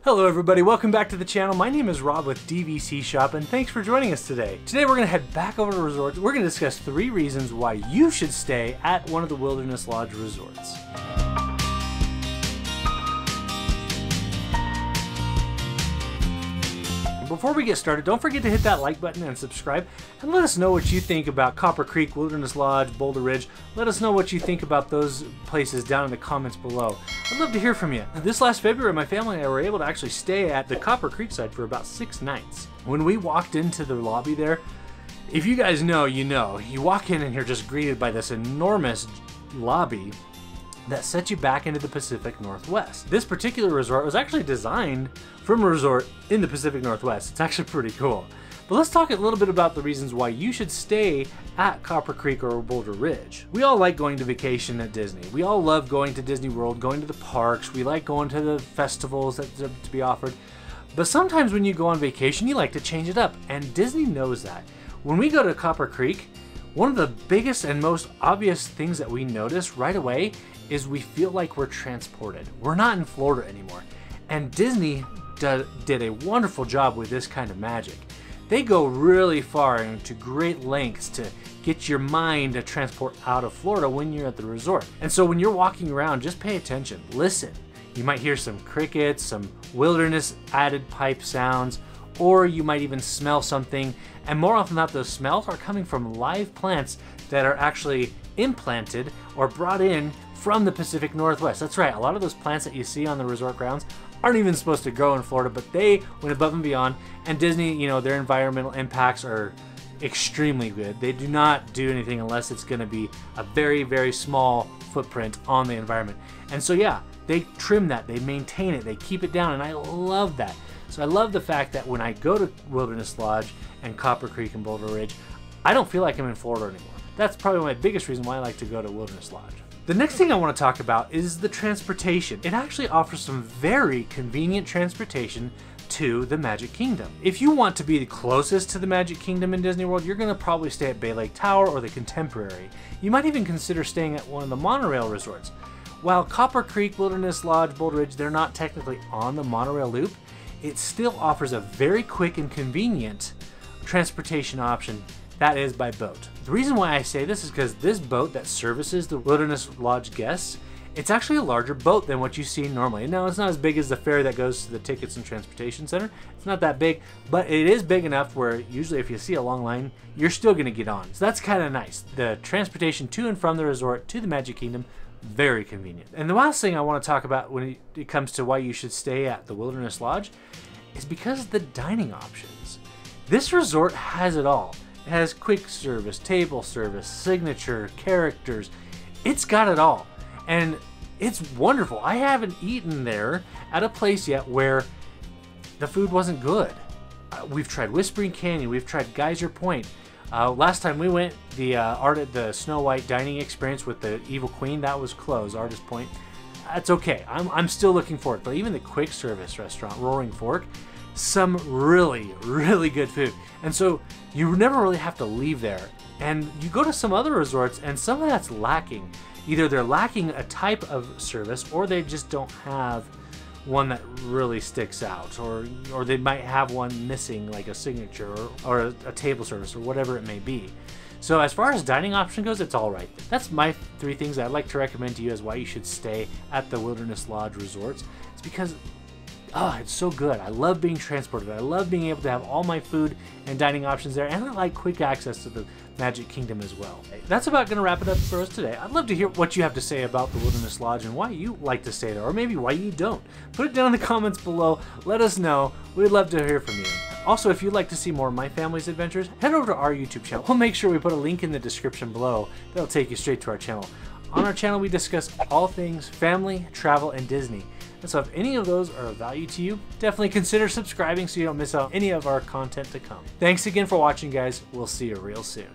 Hello everybody, welcome back to the channel. My name is Rob with DVC Shop and thanks for joining us today. Today we're going to head back over to resorts. We're going to discuss 3 reasons why you should stay at one of the Wilderness Lodge resorts. Before we get started, don't forget to hit that like button and subscribe, and let us know what you think about Copper Creek, Wilderness Lodge, Boulder Ridge. Let us know what you think about those places down in the comments below. I'd love to hear from you. This last February, my family and I were able to actually stay at the Copper Creek side for about 6 nights. When we walked into the lobby there, if you guys know, you know. You walk in and you're just greeted by this enormous lobby that sets you back into the Pacific Northwest. This particular resort was actually designed from a resort in the Pacific Northwest. It's actually pretty cool. But let's talk a little bit about the reasons why you should stay at Copper Creek or Boulder Ridge. We all like going to vacation at Disney. We all love going to Disney World, going to the parks. We like going to the festivals that to be offered. But sometimes when you go on vacation, you like to change it up, and Disney knows that. When we go to Copper Creek, one of the biggest and most obvious things that we notice right away is we feel like we're transported. We're not in Florida anymore. And Disney did a wonderful job with this kind of magic. They go really far into great lengths to get your mind to transport out of Florida when you're at the resort. And so when you're walking around, just pay attention, listen. You might hear some crickets, some wilderness added pipe sounds, or you might even smell something. And more often than not, those smells are coming from live plants that are actually implanted or brought in from the Pacific Northwest. That's right, a lot of those plants that you see on the resort grounds aren't even supposed to grow in Florida, but they went above and beyond. And Disney, you know, their environmental impacts are extremely good. They do not do anything unless it's going to be a very, very small footprint on the environment. And so yeah, they trim that, they maintain it, they keep it down, and I love that. So I love the fact that when I go to Wilderness Lodge and Copper Creek and Boulder Ridge, I don't feel like I'm in Florida anymore. That's probably my biggest reason why I like to go to Wilderness Lodge. The next thing I want to talk about is the transportation. It actually offers some very convenient transportation to the Magic Kingdom. If you want to be the closest to the Magic Kingdom in Disney World, you're going to probably stay at Bay Lake Tower or the Contemporary. You might even consider staying at one of the monorail resorts. While Copper Creek, Wilderness Lodge, Boulder Ridge, they're not technically on the monorail loop, it still offers a very quick and convenient transportation option. That is by boat. The reason why I say this is because this boat that services the Wilderness Lodge guests, it's actually a larger boat than what you see normally. Now, it's not as big as the ferry that goes to the Tickets and Transportation Center. It's not that big, but it is big enough where usually if you see a long line, you're still going to get on. So that's kind of nice. The transportation to and from the resort to the Magic Kingdom, very convenient. And the last thing I want to talk about when it comes to why you should stay at the Wilderness Lodge is because of the dining options. This resort has it all. It has quick service, table service, signature, characters. It's got it all. And it's wonderful. I haven't eaten there at a place yet where the food wasn't good. We've tried Whispering Canyon, we've tried Geyser Point. Last time we went, the Snow White dining experience with the Evil Queen, that was closed, Artist Point. That's okay. I'm still looking for it. But even the quick service restaurant, Roaring Fork, some really, really good food. And so you never really have to leave there. And you go to some other resorts and some of that's lacking. Either they're lacking a type of service or they just don't have one that really sticks out, or they might have one missing, like a signature or a table service or whatever it may be. So as far as dining option goes, it's all right. That's my 3 things I'd like to recommend to you as why you should stay at the Wilderness Lodge resorts. It's because it's so good. I love being transported. I love being able to have all my food and dining options there, and I like quick access to the Magic Kingdom as well. That's about going to wrap it up for us today. I'd love to hear what you have to say about the Wilderness Lodge and why you like to stay there, or maybe why you don't. Put it down in the comments below. Let us know. We'd love to hear from you. Also, if you'd like to see more of my family's adventures, head over to our YouTube channel. We'll make sure we put a link in the description below that'll take you straight to our channel. On our channel, we discuss all things family, travel, and Disney. And so if any of those are of value to you, definitely consider subscribing so you don't miss out any of our content to come. Thanks again for watching, guys. We'll see you real soon.